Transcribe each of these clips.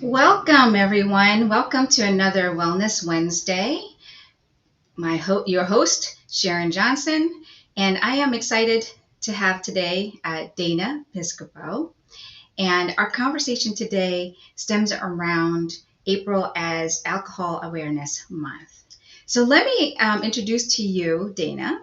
Welcome, everyone. Welcome to another Wellness Wednesday. Your host, Sharon Johnson, and I am excited to have today Dana Piscopo. And our conversation today stems around April as Alcohol Awareness Month. So let me introduce to you Dana.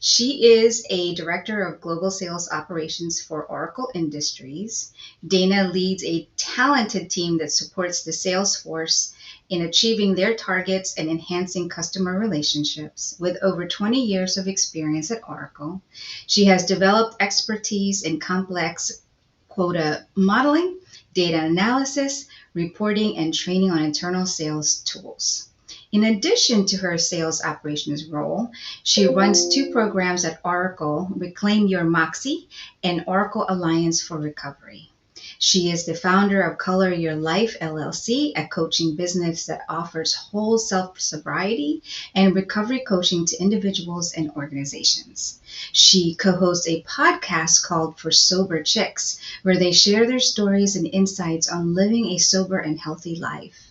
She is a director of global sales operations for Oracle Industries. Dana leads a talented team that supports the sales force in achieving their targets and enhancing customer relationships. With over 20 years of experience at Oracle, she has developed expertise in complex quota modeling, data analysis, reporting, and training on internal sales tools. In addition to her sales operations role, she runs two programs at Oracle, Reclaim Your Moxie and Oracle Alliance for Recovery. She is the founder of Color Your Life LLC, a coaching business that offers whole self sobriety and recovery coaching to individuals and organizations. She co hosts a podcast called For Sober Chicks, where they share their stories and insights on living a sober and healthy life.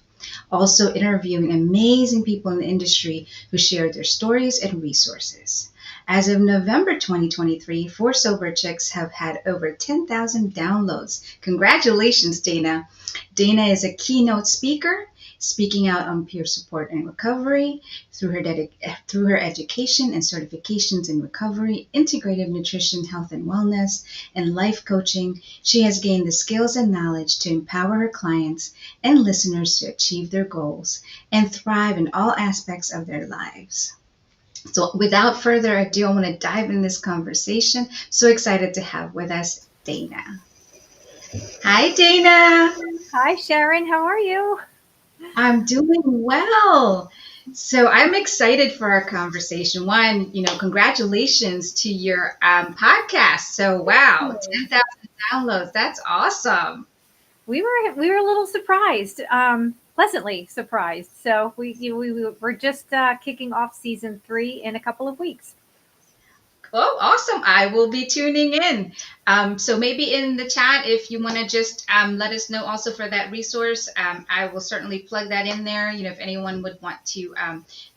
Also interviewing amazing people in the industry who share their stories and resources. As of November 2023, Four Sober Chicks have had over 10,000 downloads. Congratulations, Dana. Dana is a keynote speaker, speaking out on peer support and recovery through her education and certifications in recovery, integrative nutrition, health and wellness, and life coaching. She has gained the skills and knowledge to empower her clients and listeners to achieve their goals and thrive in all aspects of their lives. So without further ado, I want to dive in this conversation. So excited to have with us Dana. Hi, Dana. Hi, Sharon. How are you? I'm doing well. So I'm excited for our conversation. One, congratulations to your podcast. So wow, 10,000 downloads. That's awesome. We were a little surprised, pleasantly surprised. So we're just kicking off season 3 in a couple of weeks. Oh, awesome. I will be tuning in. So maybe in the chat, if you want to just let us know also for that resource, I will certainly plug that in there. If anyone would want to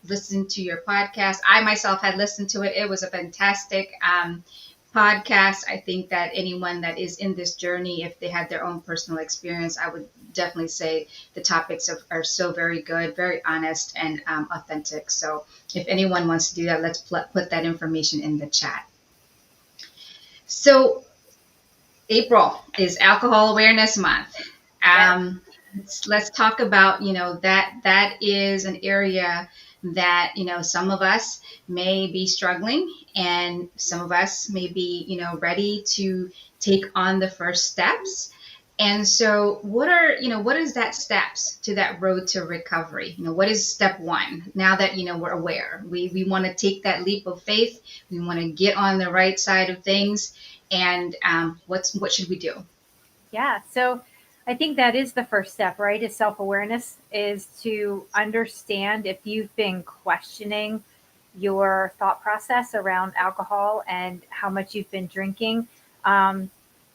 listen to your podcast. I myself had listened to it. It was a fantastic podcast. I think that anyone that is in this journey, if they had their own personal experience, I would definitely say the topics are so very good, very honest and authentic. So if anyone wants to do that, let's put that information in the chat. So April is Alcohol Awareness Month. Let's talk about, that is an area that, some of us may be struggling and some of us may be, ready to take on the first steps. And so what is that steps to that road to recovery? What is step one? Now that, we're aware, we want to take that leap of faith. We want to get on the right side of things. And what should we do? Yeah. So I think that is the first step, right? Is self-awareness, is to understand if you've been questioning your thought process around alcohol and how much you've been drinking.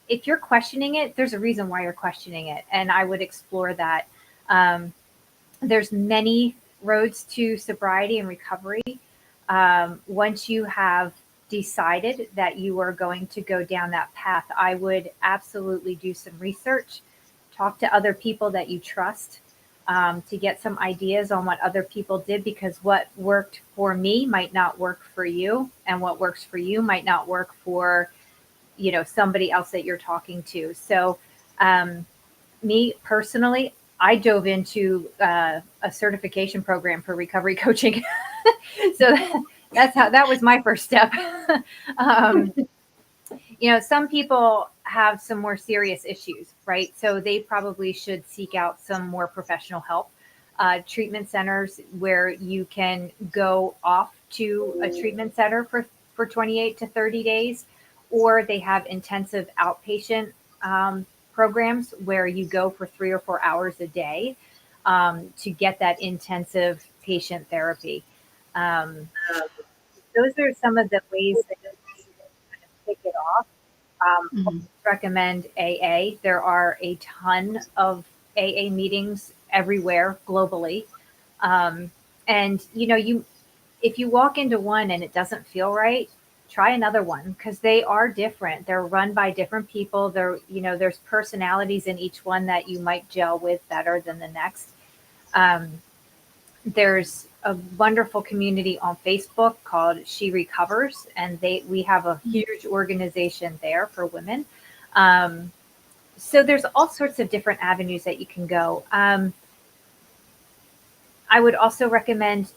If you're questioning it, there's a reason why you're questioning it. And I would explore that. There's many roads to sobriety and recovery. Once you have decided that you are going to go down that path, I would absolutely do some research, talk to other people that you trust, to get some ideas on what other people did, because what worked for me might not work for you, and what works for you might not work for somebody else that you're talking to. So me personally, I dove into a certification program for recovery coaching. So that was my first step. Some people have some more serious issues, right? So they probably should seek out some more professional help. Treatment centers where you can go off to a treatment center for 28 to 30 days, or they have intensive outpatient programs where you go for 3 or 4 hours a day to get that intensive patient therapy. Those are some of the ways that you kind of kick it off. Recommend AA. There are a ton of AA meetings everywhere globally. And if you walk into one and it doesn't feel right, try another one, because they are different. They're run by different people. There's personalities in each one that you might gel with better than the next. There's a wonderful community on Facebook called She Recovers, and we have a huge organization there for women. So there's all sorts of different avenues that you can go. I would also recommend,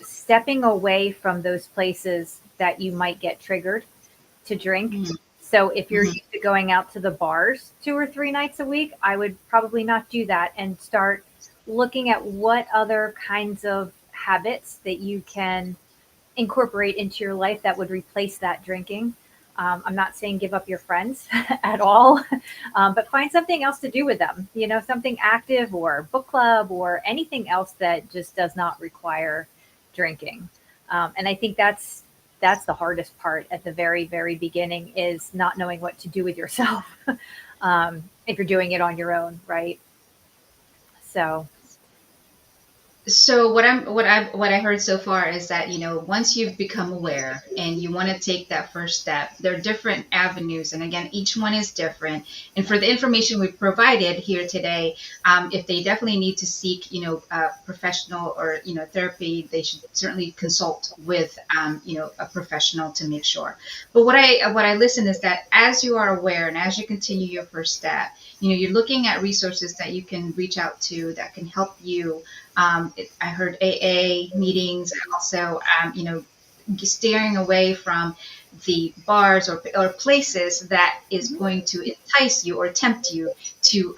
stepping away from those places that you might get triggered to drink. Mm-hmm. So if you're Mm-hmm. used to going out to the bars 2 or 3 nights a week, I would probably not do that, and start looking at what other kinds of habits that you can incorporate into your life that would replace that drinking. I'm not saying give up your friends at all, but find something else to do with them, something active, or book club, or anything else that just does not require drinking. And I think that's the hardest part at the very, very beginning, is not knowing what to do with yourself if you're doing it on your own, right? So, So what I heard so far is that, once you've become aware and you want to take that first step, there are different avenues, and again, each one is different. And for the information we've provided here today, if they definitely need to seek, professional or therapy, they should certainly consult with a professional to make sure. But what I listen is that as you are aware and as you continue your first step, you're looking at resources that you can reach out to that can help you. I heard AA meetings, and also, steering away from the bars or places that is going to entice you or tempt you to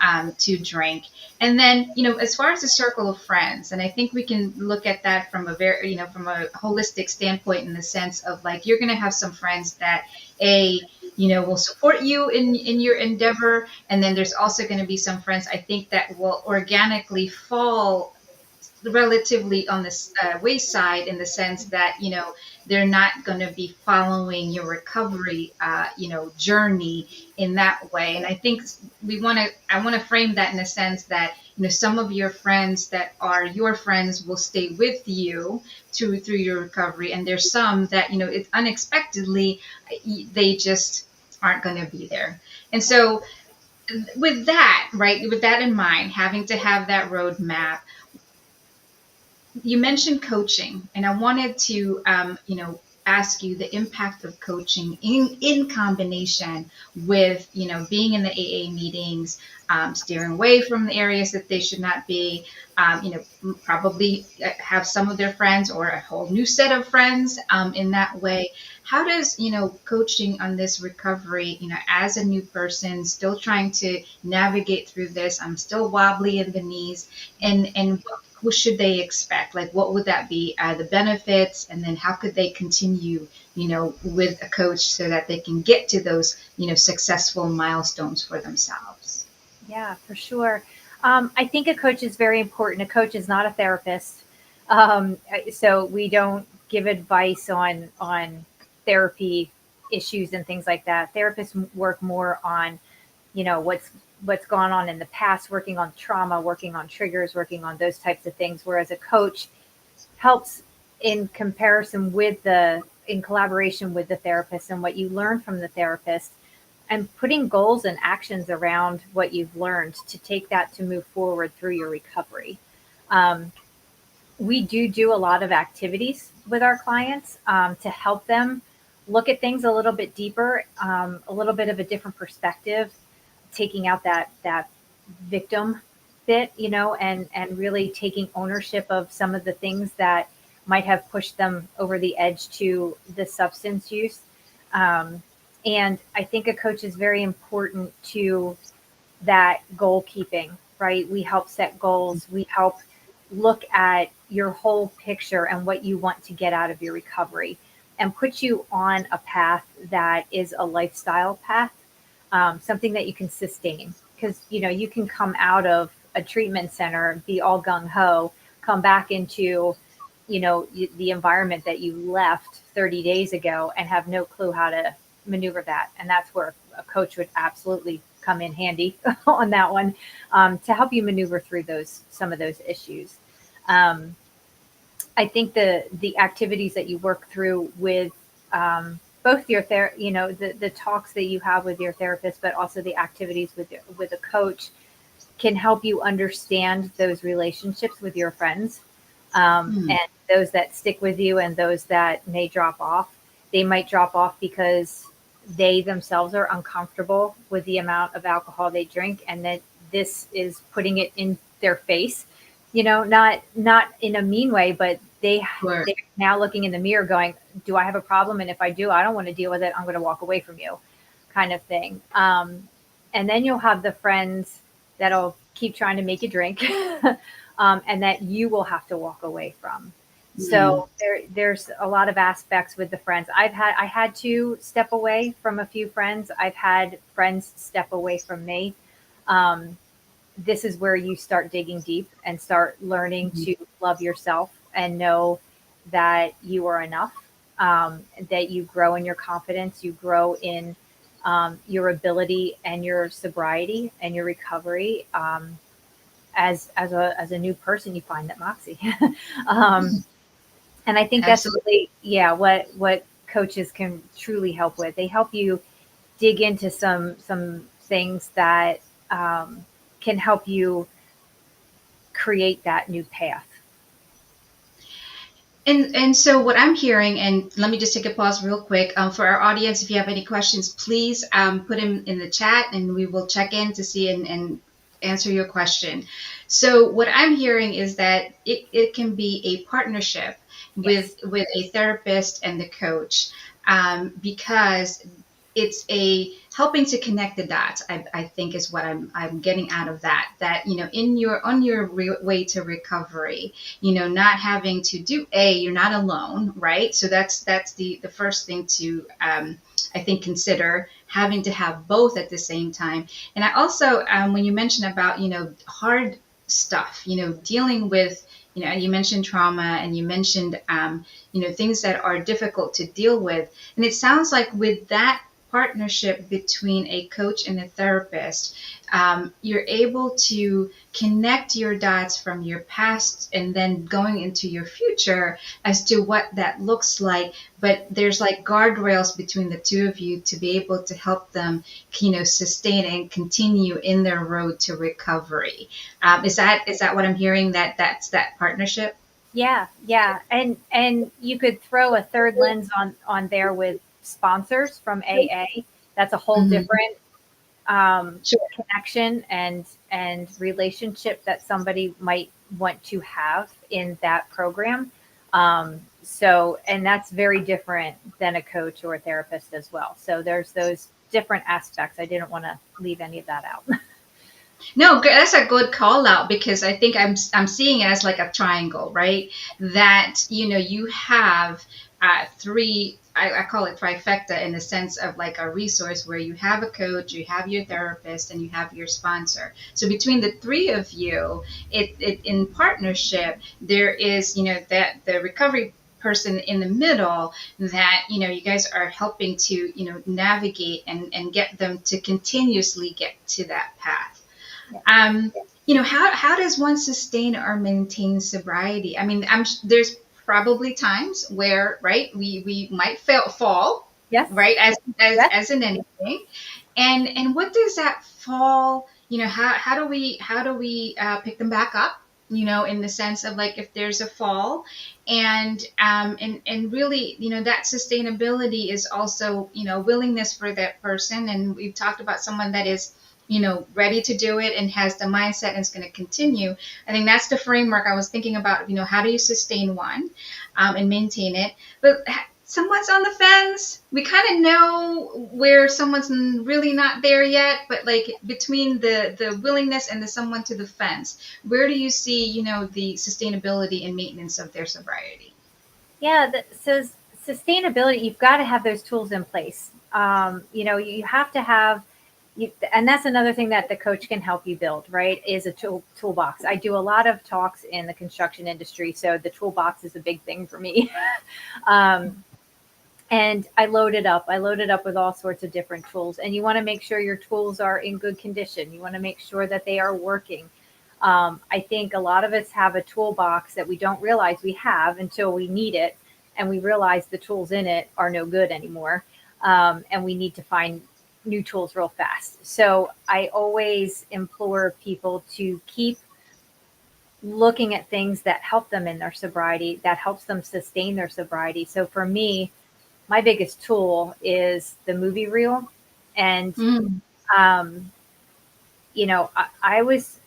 drink. And then, as far as the circle of friends, and I think we can look at that from a very, from a holistic standpoint, in the sense of, like, you're going to have some friends that will support you in your endeavor. And then there's also going to be some friends, I think, that will organically fall relatively on this wayside, in the sense that they're not going to be following your recovery journey in that way. And I think I want to frame that in a sense that some of your friends that are your friends will stay with you through your recovery, and there's some that it's unexpectedly they just aren't going to be there. And so, with that, right, with that in mind, having to have that roadmap, you mentioned coaching, and I wanted to, ask you the impact of coaching in combination with, being in the AA meetings, steering away from the areas that they should not be, probably have some of their friends or a whole new set of friends in that way. How does, coaching on this recovery, as a new person, still trying to navigate through this, I'm still wobbly in the knees, and what should they expect? Like, what would that be? The benefits, and then how could they continue, with a coach, so that they can get to those, successful milestones for themselves? yeah, for sure. I think a coach is very important. A coach is not a therapist. So we don't give advice on therapy issues and things like that. Therapists work more on, what's gone on in the past, working on trauma, working on triggers, working on those types of things. Whereas a coach helps in collaboration with the therapist, and what you learn from the therapist, and putting goals and actions around what you've learned to take that to move forward through your recovery. Um, we do a lot of activities with our clients to help them look at things a little bit deeper, a little bit of a different perspective, taking out that victim bit, and really taking ownership of some of the things that might have pushed them over the edge to the substance use. And I think a coach is very important to that goal keeping, right? We help set goals. We help look at your whole picture and what you want to get out of your recovery, and put you on a path that is a lifestyle path, something that you can sustain. Because, you can come out of a treatment center, be all gung ho, come back into, the environment that you left 30 days ago, and have no clue how to maneuver that. And that's where a coach would absolutely come in handy on that one, to help you maneuver through some of those issues. Um, I think the activities that you work through with, both the talks that you have with your therapist, but also the activities with a coach, can help you understand those relationships with your friends, Mm, and those that stick with you and those that may drop off. They might drop off because they themselves are uncomfortable with the amount of alcohol they drink, and that this is putting it in their face. Not in a mean way, but sure. they're now looking in the mirror, going, "Do I have a problem? And if I do, I don't want to deal with it. I'm going to walk away from you," kind of thing. And then you'll have the friends that'll keep trying to make you drink, and that you will have to walk away from. Mm, So there's a lot of aspects with the friends. I had to step away from a few friends. I've had friends step away from me. Um, this is where you start digging deep and start learning mhm. to love yourself and know that you are enough, that you grow in your confidence, you grow in, your ability and your sobriety and your recovery. As a new person, you find that Moxie. um, and I think that's Absolutely. really, yeah, what coaches can truly help with. They help you dig into some things that, can help you create that new path. And so what I'm hearing, and let me just take a pause real quick, for our audience. If you have any questions, please put them in the chat, and we will check in to see and answer your question. So what I'm hearing is that it can be a partnership Yes. with a therapist and the coach, because it's a helping to connect the dots. I think is what I'm getting out of that. That in your on your way to recovery, not having to do you're not alone, right? So that's the first thing to I think consider, having to have both at the same time. And I also, when you mentioned about hard stuff, dealing with, you mentioned trauma, and you mentioned things that are difficult to deal with. And it sounds like with that partnership between a coach and a therapist, you're able to connect your dots from your past and then going into your future as to what that looks like. But there's like guardrails between the two of you to be able to help them, sustain and continue in their road to recovery. Is that what I'm hearing? That's that partnership. Yeah, yeah. And you could throw a third lens on there with sponsors from AA. That's a whole Hmm. different, Sure. connection and relationship that somebody might want to have in that program. So, and that's very different than a coach or a therapist as well. So there's those different aspects. I didn't want to leave any of that out. No, that's a good call out, because I think I'm seeing it as like a triangle, right? That you have three. I call it trifecta, in the sense of like a resource where you have a coach, you have your therapist, and you have your sponsor. So between the three of you, it in partnership, there is that the recovery person in the middle, that you guys are helping to navigate and get them to continuously get to that path. Yeah. um, how does one sustain or maintain sobriety? I mean, there's probably times where, right, we might fall, Yes. right, Yes. as in anything. And what does that fall, how do we pick them back up, in the sense of, like, if there's a fall, and really, that sustainability is also, willingness for that person. And we've talked about someone that is ready to do it and has the mindset and is going to continue. I think that's the framework I was thinking about. How do you sustain one, and maintain it? But someone's on the fence. We kind of know where someone's really not there yet, but like between the willingness and the someone to the fence, where do you see, the sustainability and maintenance of their sobriety? Yeah. So sustainability, you've got to have those tools in place. You have to have, and that's another thing that the coach can help you build, right? Is a toolbox. I do a lot of talks in the construction industry, so the toolbox is a big thing for me. um, And I loaded up. I loaded up with all sorts of different tools. And you want to make sure your tools are in good condition. You want to make sure that they are working. I think a lot of us have a toolbox that we don't realize we have until we need it, and we realize the tools in it are no good anymore, and we need to find new tools real fast. So I always implore people to keep looking at things that help them in their sobriety, that helps them sustain their sobriety. So for me, my biggest tool is the movie reel. And, Mm. um, I was,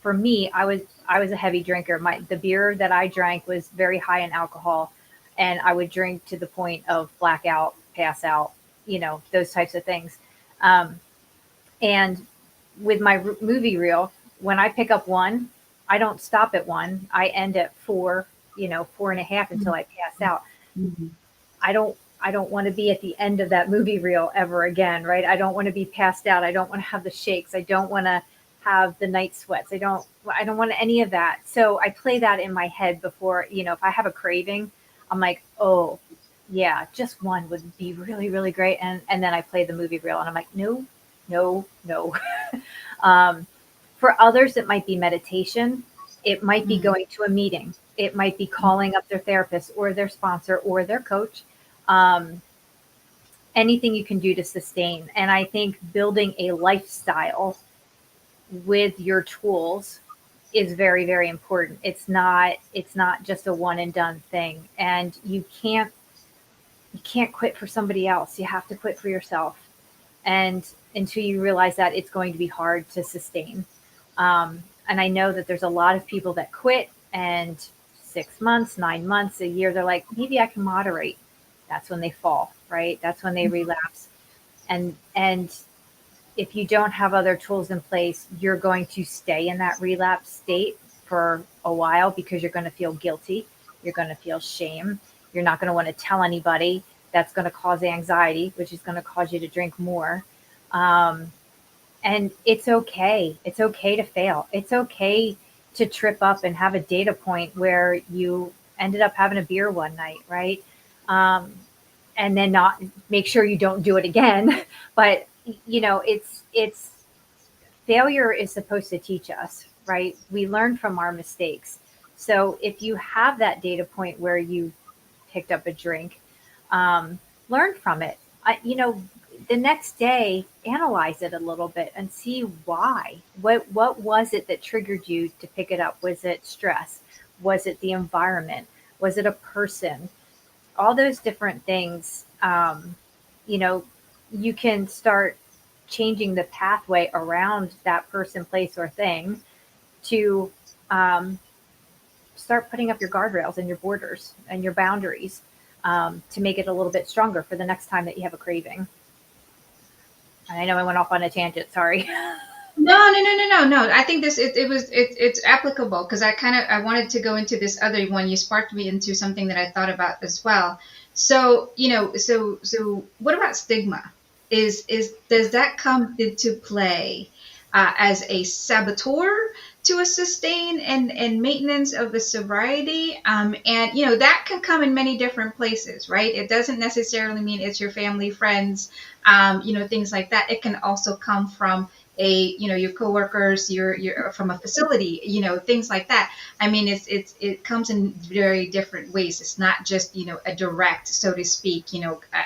for me, I was a heavy drinker. The beer that I drank was very high in alcohol, and I would drink to the point of blackout, pass out, those types of things. Um, and with my movie reel, when I pick up one, I don't stop at one. I end at four, 4.5 until I pass out. Mhm. I don't want to be at the end of that movie reel ever again, right? I don't want to be passed out. I don't want to have the shakes. I don't want to have the night sweats. I don't want any of that. So I play that in my head before, if I have a craving, I'm like, oh yeah, just one would be really, really great. And then I play the movie reel and I'm like, no, no, no. um, for others, it might be meditation. It might be Mm. going to a meeting. It might be calling up their therapist or their sponsor or their coach. Um, Anything you can do to sustain. And I think building a lifestyle with your tools is very, very important. It's not just a one and done thing. And you can't quit for somebody else. You have to quit for yourself. And until you realize that, it's going to be hard to sustain. And I know that there's a lot of people that quit, and 6 months, 9 months, a year, they're like, maybe I can moderate. That's when they fall, right? That's when they relapse. And if you don't have other tools in place, you're going to stay in that relapse state for a while because you're going to feel guilty. You're going to feel shame. You're not going to want to tell anybody. That's going to cause anxiety, which is going to cause you to drink more. Um, and it's okay. It's okay to fail. It's okay to trip up and have a data point where you ended up having a beer one night, right? Um, and then not make sure you don't do it again. But it's failure is supposed to teach us, right? We learn from our mistakes. So if you have that data point where you picked up a drink, um, learn from it. The next day, analyze it a little bit and see why. What was it that triggered you to pick it up? Was it stress? Was it the environment? Was it a person? All those different things. You know, you can start changing the pathway around that person, place, or thing to um, start putting up your guardrails and your borders and your boundaries, to make it a little bit stronger for the next time that you have a craving. And I know I went off on a tangent. Sorry. No, no, no, no, no, no. I think it's applicable because I wanted to go into this other one. You sparked me into something that I thought about as well. So, so what about stigma? Is does that come into play as a saboteur to a sustain and maintenance of the sobriety? And that can come in many different places, right? It doesn't necessarily mean it's your family, friends, things like that. It can also come from your coworkers, you're from a facility, things like that. I mean, it comes in very different ways. It's not just a direct, so to speak,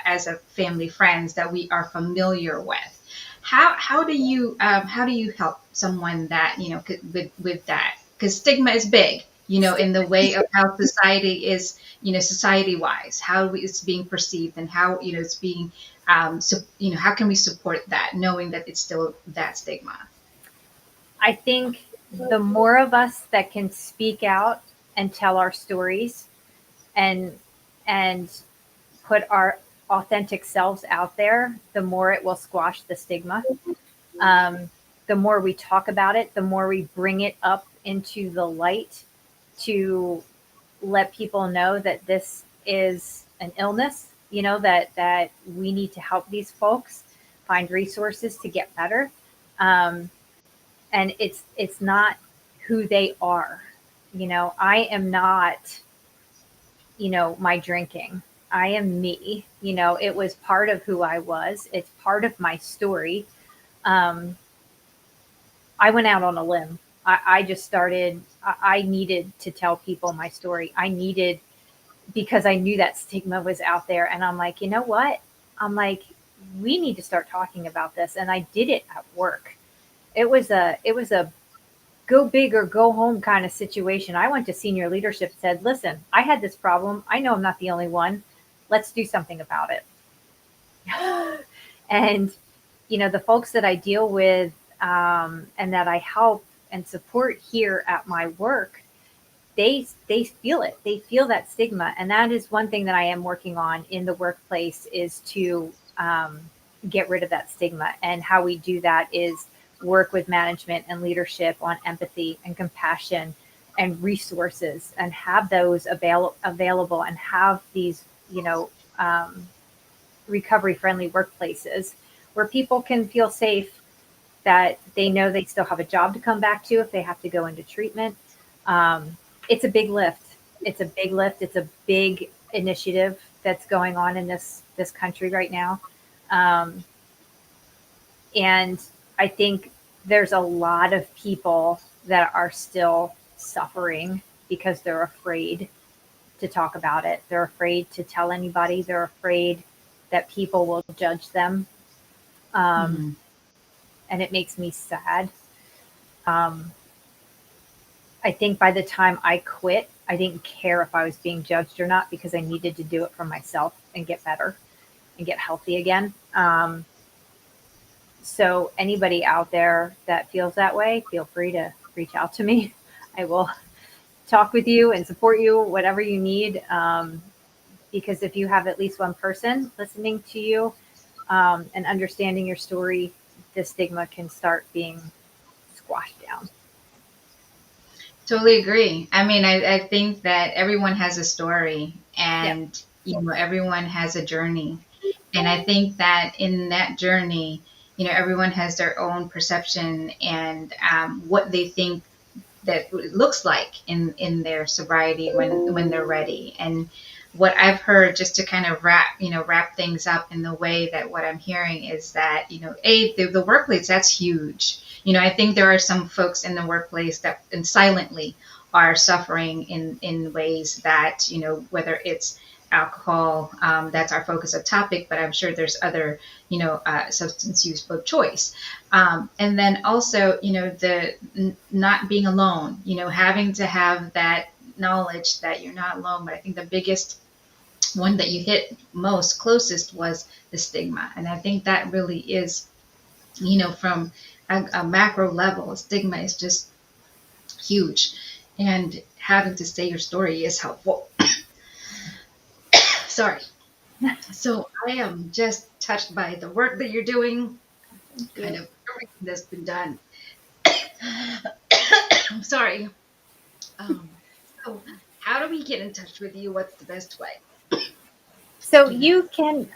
as a family, friends that we are familiar with. How do you help someone that with that, because stigma is big, in the way of how society is, society wise, how it's being perceived, and how it's being, so how can we support that, knowing that it's still that stigma? I think the more of us that can speak out and tell our stories and and put our authentic selves out there, the more it will squash the stigma. The more we talk about it, the more we bring it up into the light to let people know that this is an illness, that we need to help these folks find resources to get better. Um, and it's not who they are. I am not, my drinking. I am me. It was part of who I was. It's part of my story. Um, I went out on a limb. I just started, I needed to tell people my story. I needed, because I knew that stigma was out there. And I'm like, you know what? I'm like, we need to start talking about this. And I did it at work. It was a go big or go home kind of situation. I went to senior leadership and said, listen, I had this problem. I know I'm not the only one. Let's do something about it. And, the folks that I deal with, and that I help and support here at my work, they feel it. They feel that stigma. And that is one thing that I am working on in the workplace, is to get rid of that stigma. And how we do that is work with management and leadership on empathy and compassion and resources, and have those available, and have these, recovery friendly workplaces where people can feel safe, that they know they still have a job to come back to if they have to go into treatment. It's a big lift. It's a big lift. It's a big initiative that's going on in this country right now. Um, and I think there's a lot of people that are still suffering because they're afraid to talk about it. They're afraid to tell anybody. They're afraid that people will judge them. Um, Mhm. and it makes me sad. Um, I think by the time I quit, I didn't care if I was being judged or not, because I needed to do it for myself and get better and get healthy again. So anybody out there that feels that way, feel free to reach out to me. I will talk with you and support you, whatever you need. Because if you have at least one person listening to you, and understanding your story, the stigma can start being squashed down. Totally agree. I mean, I think that everyone has a story, Yep. and everyone has a journey. And I think that in that journey, everyone has their own perception, and what they think that it looks like in their sobriety when they're ready. And what I've heard, just to kind of wrap things up in the way that what I'm hearing is that, the workplace, that's huge. I think there are some folks in the workplace that, and silently, are suffering in ways that, whether it's alcohol, that's our focus of topic, but I'm sure there's other, substance use of choice. And then also, the not being alone, having to have that knowledge that you're not alone. But I think the biggest one that you hit most closest was the stigma. And I think that really is, from a macro level, stigma is just huge. And having to say your story is helpful. Sorry. So I am just touched by the work that you're doing, Thank kind you. of everything that's been done. I'm sorry. Um, so how do we get in touch with you? What's the best way? So Dana. you can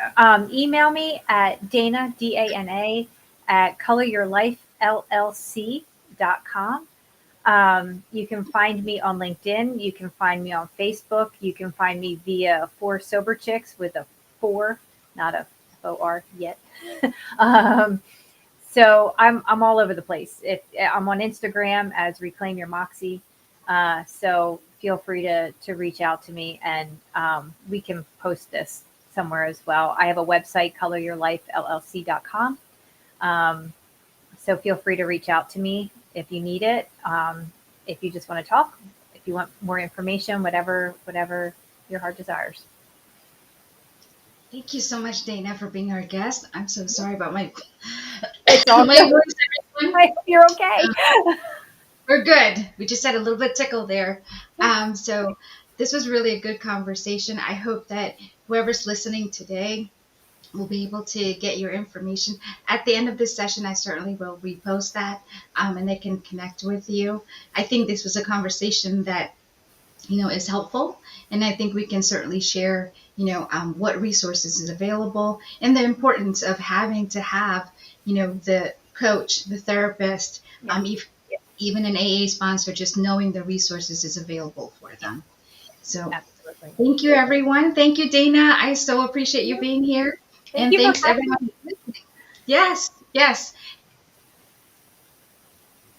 email me at Dana, Dana, at coloryourlifellc.com. You can find me on LinkedIn. You can find me on Facebook. You can find me via Four Sober Chicks, with a four, not a FOR yet. um, so I'm all over the place. If I'm on Instagram as Reclaim Your Moxie, so feel free to reach out to me, and we can post this somewhere as well. I have a website, coloryourlifellc.com. Um, so feel free to reach out to me if you need it. If you just want to talk, if you want more information, whatever your heart desires. Thank you so much, Dana, for being our guest. I'm so sorry about my It's all my good. voice, everyone. I hope you're okay. We're good. We just had a little bit tickle there. So this was really a good conversation. I hope that whoever's listening today will be able to get your information. At the end of this session, I certainly will repost that, and they can connect with you. I think this was a conversation that is helpful, and I think we can certainly share what resources is available, and the importance of having to have the coach, the therapist, Yeah. even an AA sponsor, just knowing the resources is available for Yeah. them. So Absolutely. Absolutely. Thank you, everyone. Thank you, Dana. I so appreciate you being here. Thank And you for thanks, having everyone. me. Yes, yes.